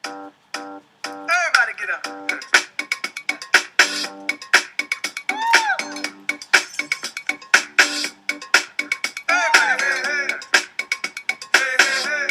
Everybody get up. Everybody, hey, hey. Hey, hey, hey.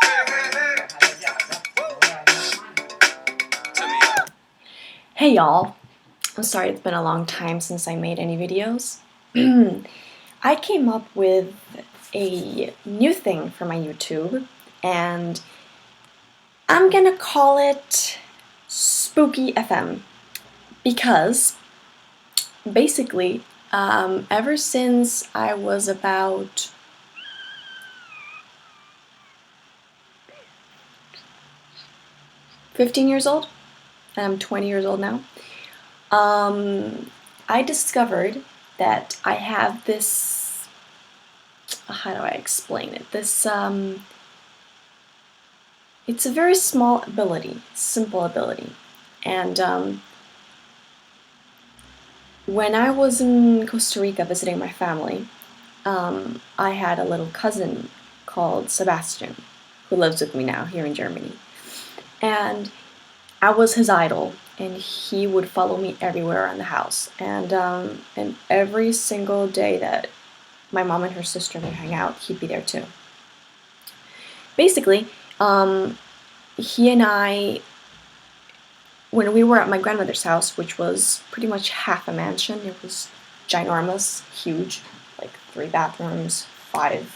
Hey, hey, hey. Hey y'all, I'm sorry it's been a long time since I made any videos. I came up with a new thing for my YouTube, and I'm gonna call it Spooky FM because basically, ever since I was about 15 years old, and I'm 20 years old now, I discovered that I have this, how do I explain it? It's a very small ability, simple ability. And when I was in Costa Rica visiting my family, I had a little cousin called Sebastian, who lives with me now here in Germany. And I was his idol, and he would follow me everywhere around the house. And every single day that my mom and her sister would hang out, he'd be there too. Basically, he and I, when we were at my grandmother's house, which was pretty much half a mansion, it was ginormous, huge, like 3 bathrooms, 5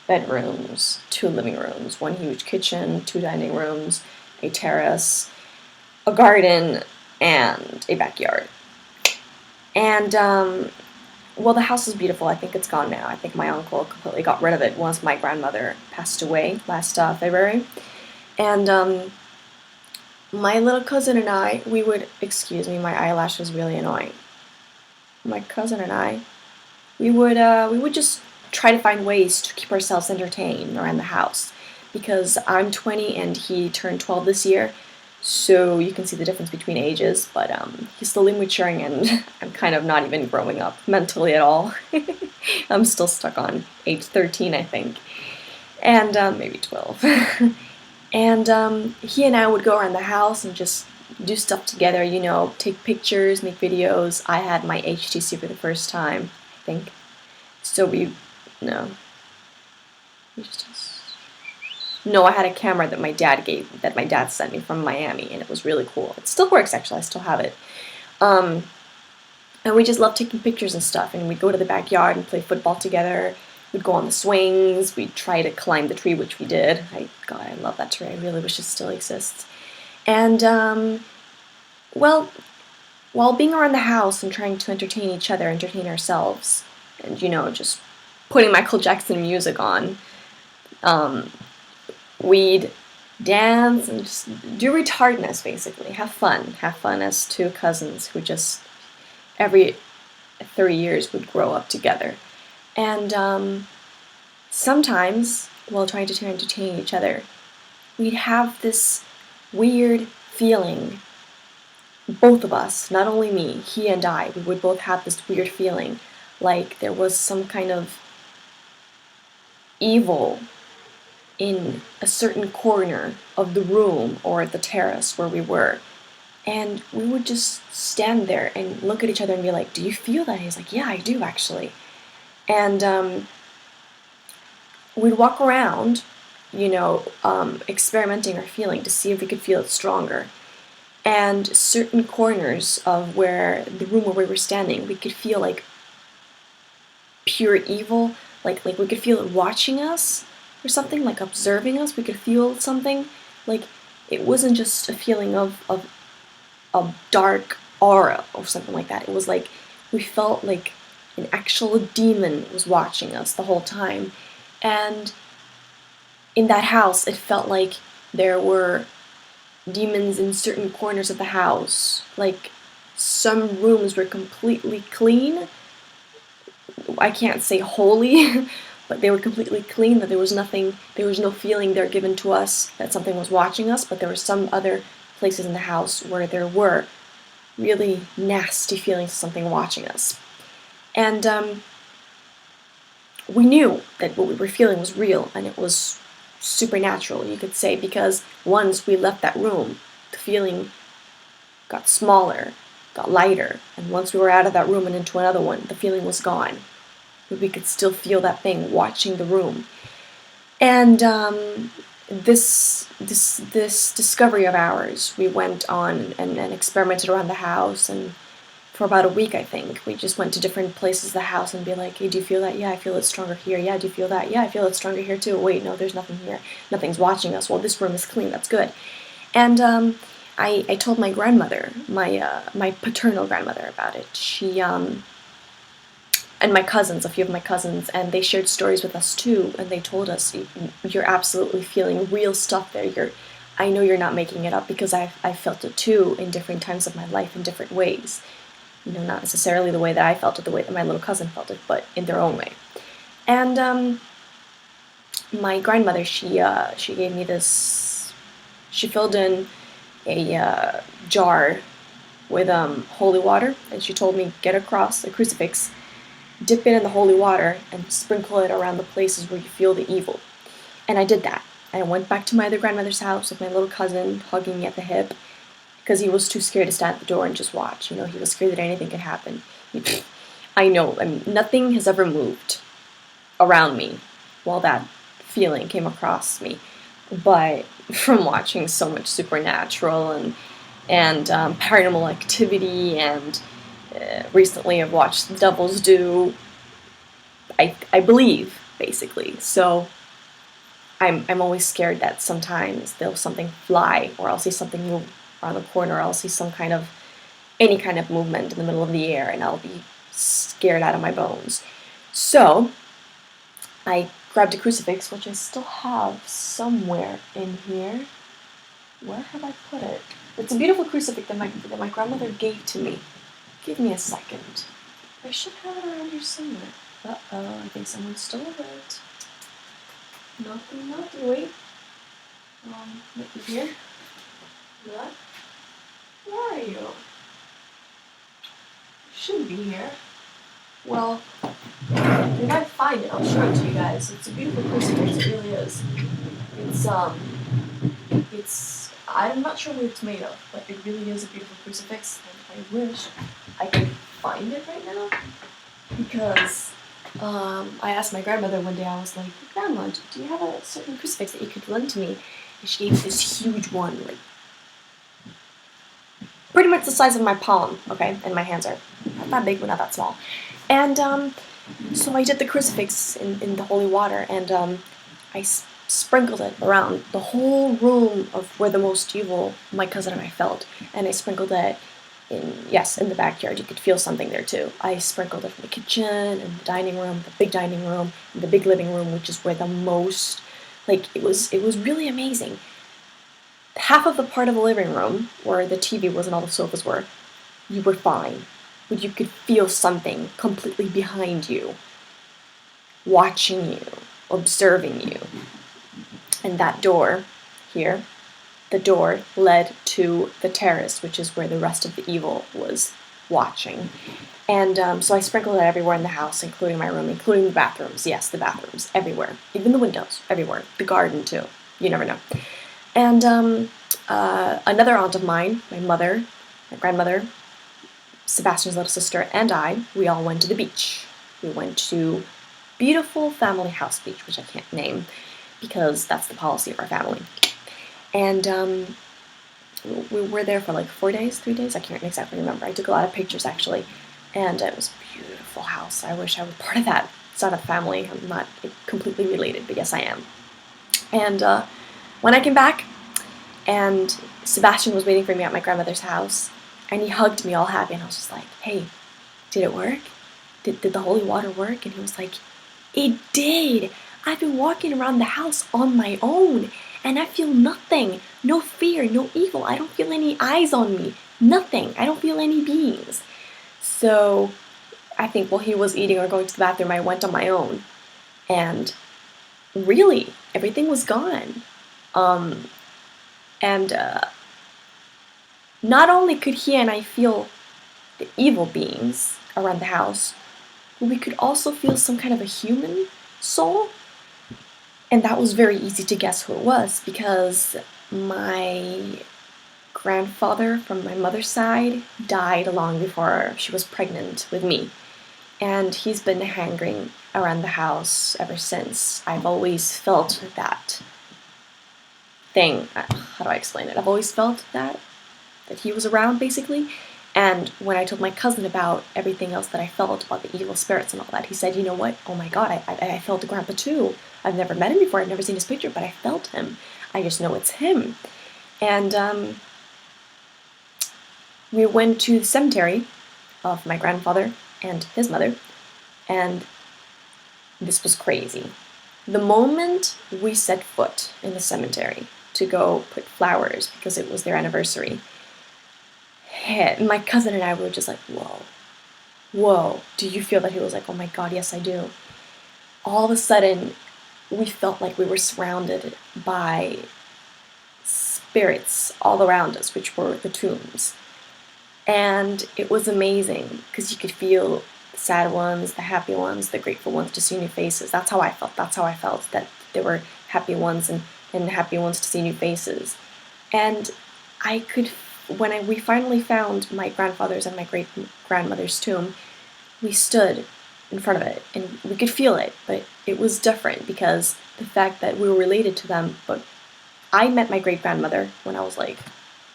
bedrooms, 2 living rooms, 1 huge kitchen, 2 dining rooms, a terrace, a garden, and a backyard. And, well, the house is beautiful. I think it's gone now. I think my uncle completely got rid of it once my grandmother passed away last February. And, my little cousin and I, we would, excuse me, my eyelash is really annoying. My cousin and I, we would just try to find ways to keep ourselves entertained around the house. Because I'm 20 and he turned 12 this year, so you can see the difference between ages, but he's slowly maturing and I'm kind of not even growing up mentally at all. I'm still stuck on age 13, I think, and maybe 12. And he and I would go around the house and just do stuff together, you know, take pictures, make videos. I had my HTC for the first time, I think. So no. No, I had a camera that my dad sent me from Miami, and it was really cool. It still works, actually. I still have it. And we just loved taking pictures and stuff, and we'd go to the backyard and play football together. We'd go on the swings, we'd try to climb the tree, which we did. God, I love that tree. I really wish it still exists. And, well, while being around the house and trying to entertain each other, entertain ourselves, and, you know, just putting Michael Jackson music on, we'd dance and just do retardness, basically. Have fun as 2 cousins who just every 30 years would grow up together. And sometimes, while trying to entertain each other, we'd have this weird feeling. Both of us, not only me, he and I, we would both have this weird feeling like there was some kind of evil in a certain corner of the room or the terrace where we were. And we would just stand there and look at each other and be like, "Do you feel that?" He's like, "Yeah, I do, actually." And we'd walk around, you know, experimenting our feeling to see if we could feel it stronger. And certain corners of the room where we were standing, we could feel like pure evil, like we could feel it watching us or something, like observing us. We could feel something, like it wasn't just a feeling of a dark aura or something like that. It was like we felt like an actual demon was watching us the whole time. And in that house, it felt like there were demons in certain corners of the house. Like, some rooms were completely clean. I can't say holy, but they were completely clean, that there was no feeling there given to us that something was watching us, but there were some other places in the house where there were really nasty feelings of something watching us. And we knew that what we were feeling was real, and it was supernatural, you could say, because once we left that room, the feeling got smaller, got lighter, and once we were out of that room and into another one, the feeling was gone. But we could still feel that thing watching the room. And this discovery of ours, we went on and experimented around the house, and for about a week, I think, we just went to different places of the house and be like, hey, do you feel that? Yeah, I feel it stronger here. Yeah, do you feel that? Yeah, I feel it stronger here too. Wait, no, there's nothing here. Nothing's watching us. Well, this room is clean. That's good. And I told my grandmother, my paternal grandmother, about it. She and my cousins, a few of my cousins, and they shared stories with us too. And they told us, you're absolutely feeling real stuff there. I know you're not making it up, because I felt it too in different times of my life in different ways. Not necessarily the way that I felt it, the way that my little cousin felt it, but in their own way. And my grandmother, she gave me this. She filled in a jar with holy water, and she told me, get across a crucifix, dip it in the holy water, and sprinkle it around the places where you feel the evil. And I did that. I went back to my other grandmother's house with my little cousin hugging me at the hip, because he was too scared to stand at the door and just watch. He was scared that anything could happen. I know, nothing has ever moved around me while that feeling came across me. But from watching so much supernatural and paranormal activity, and recently I've watched The Devil's Due, I believe, basically. So I'm always scared that sometimes there'll something fly, or I'll see something move around the corner, or I'll see any kind of movement in the middle of the air, and I'll be scared out of my bones. So I grabbed a crucifix, which I still have somewhere in here. Where have I put it? It's a beautiful crucifix that my grandmother gave to me. Give me a second. I should have it around here somewhere. Uh-oh, I think someone stole it. Nothing, wait. Maybe here? What? Where are you? You should be here. Well, if I find it, I'll show it to you guys. It's a beautiful crucifix, it really is. I'm not sure what it's made of, but it really is a beautiful crucifix, and I wish I could find it right now, because I asked my grandmother one day, I was like, Grandma, do you have a certain crucifix that you could lend to me? And she gave me this huge one, like, pretty much the size of my palm, okay? And my hands are not that big, but not that small. And so I did the crucifix in the holy water, and I sprinkled it around the whole room of where the most evil my cousin and I felt. And I sprinkled it in the backyard. You could feel something there too. I sprinkled it in the kitchen, and the dining room, the big dining room, and the big living room, which is where the most, it was really amazing. Half of the part of the living room, where the TV was and all the sofas were, you were fine. But you could feel something completely behind you, watching you, observing you. And that door here, the door led to the terrace, which is where the rest of the evil was watching. And so I sprinkled it everywhere in the house, including my room, including the bathrooms. Yes, the bathrooms, everywhere. Even the windows, everywhere. The garden, too. You never know. And another aunt of mine, my mother, my grandmother, Sebastian's little sister, and I, we all went to the beach. We went to beautiful family house beach, which I can't name, because that's the policy of our family. And we were there for 3 days, I can't exactly remember. I took a lot of pictures, actually, and it was a beautiful house. I wish I was part of that side of the family. I'm not completely related, but yes, I am. And when I came back, and Sebastian was waiting for me at my grandmother's house, and he hugged me all happy, and I was just like, hey, did it work? Did the holy water work? And he was like, it did! I've been walking around the house on my own, and I feel nothing. No fear, no evil. I don't feel any eyes on me. Nothing. I don't feel any beings. So I think while he was eating or going to the bathroom, I went on my own. And really, everything was gone. And not only could he and I feel the evil beings around the house, but we could also feel some kind of a human soul. And that was very easy to guess who it was because my grandfather from my mother's side died long before she was pregnant with me. And he's been hanging around the house ever since. I've always felt that thing. How do I explain it? I've always felt that he was around, basically. And when I told my cousin about everything else that I felt about the evil spirits and all that, he said, "You know what? Oh my God, I felt Grandpa too. I've never met him before. I've never seen his picture, but I felt him. I just know it's him." And we went to the cemetery of my grandfather and his mother, and this was crazy. The moment we set foot in the cemetery to go put flowers because it was their anniversary, my cousin and I were just like, whoa, whoa. Do you feel that? He was like, oh my God, yes, I do. All of a sudden, we felt like we were surrounded by spirits all around us, which were the tombs. And it was amazing because you could feel the sad ones, the happy ones, the grateful ones to see new faces. That's how I felt. That's how I felt, that there were happy ones and happy ones to see new faces. And I could, we finally found my grandfather's and my great grandmother's tomb, we stood in front of it and we could feel it, but it was different because the fact that we were related to them. But I met my great grandmother when I was like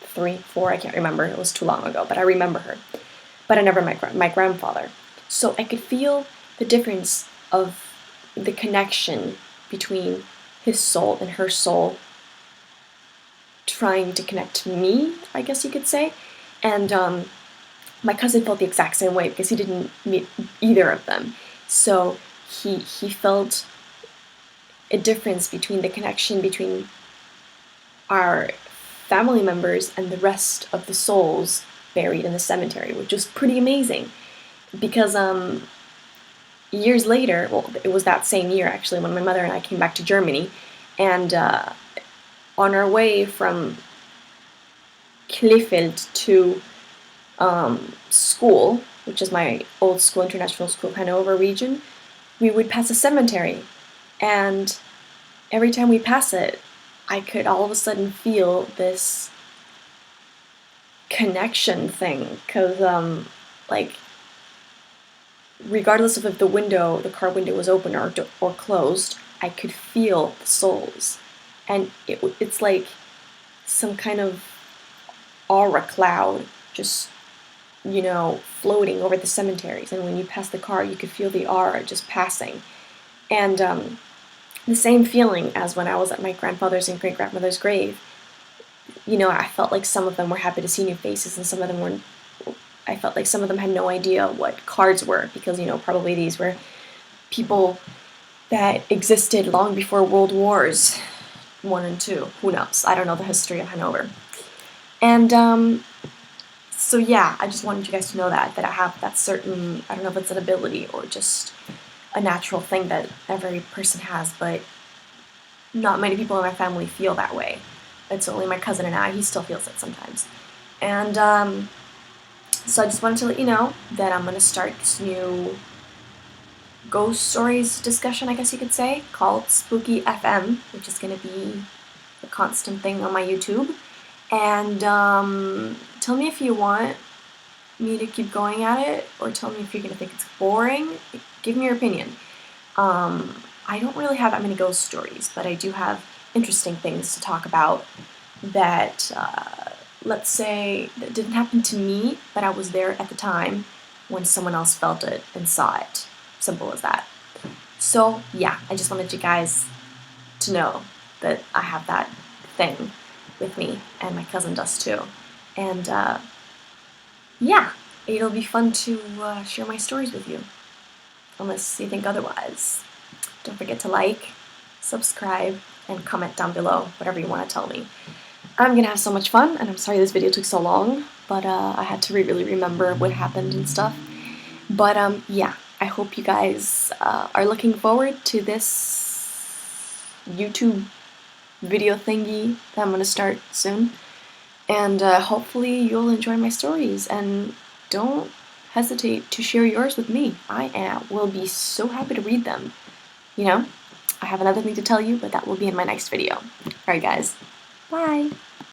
3, 4, I can't remember, it was too long ago, but I remember her. But I never met my grandfather. So I could feel the difference of the connection between his soul and her soul trying to connect to me, I guess you could say. And my cousin felt the exact same way because he didn't meet either of them. So he felt a difference between the connection between our family members and the rest of the souls buried in the cemetery, which was pretty amazing. Because years later, well, it was that same year actually, when my mother and I came back to Germany, and on our way from Krefeld to school, which is my old school, international school, Hanover region, we would pass a cemetery, and every time we pass it, I could all of a sudden feel this connection thing, because like, regardless of if the car window was open or closed, I could feel the souls, and it's like some kind of aura cloud just, floating over the cemeteries, and when you pass the car, you could feel the aura just passing, and the same feeling as when I was at my grandfather's and great-grandmother's grave. I felt like some of them were happy to see new faces, and some of them weren't. I felt like some of them had no idea what cards were, because, probably these were people that existed long before World Wars 1 and 2. Who knows? I don't know the history of Hanover. And so yeah, I just wanted you guys to know that I have that certain, I don't know if it's an ability or just a natural thing that every person has, but not many people in my family feel that way. It's only my cousin and I. He still feels it sometimes. And so I just wanted to let you know that I'm going to start this new ghost stories discussion, I guess you could say, called Spooky FM, which is going to be a constant thing on my YouTube. And tell me if you want me to keep going at it, or tell me if you're going to think it's boring. Give me your opinion. I don't really have that many ghost stories, but I do have interesting things to talk about that, let's say, that didn't happen to me, but I was there at the time when someone else felt it and saw it. Simple as that. So yeah, I just wanted you guys to know that I have that thing with me, and my cousin does too. And yeah, it'll be fun to share my stories with you, unless you think otherwise. Don't forget to like, subscribe, and comment down below whatever you want to tell me. I'm gonna have so much fun, and I'm sorry this video took so long, but I had to really remember what happened and stuff. But yeah, I hope you guys are looking forward to this YouTube video thingy that I'm gonna start soon, and hopefully you'll enjoy my stories, and don't hesitate to share yours with me. I will be so happy to read them. I have another thing to tell you, but that will be in my next video. Alright guys, bye!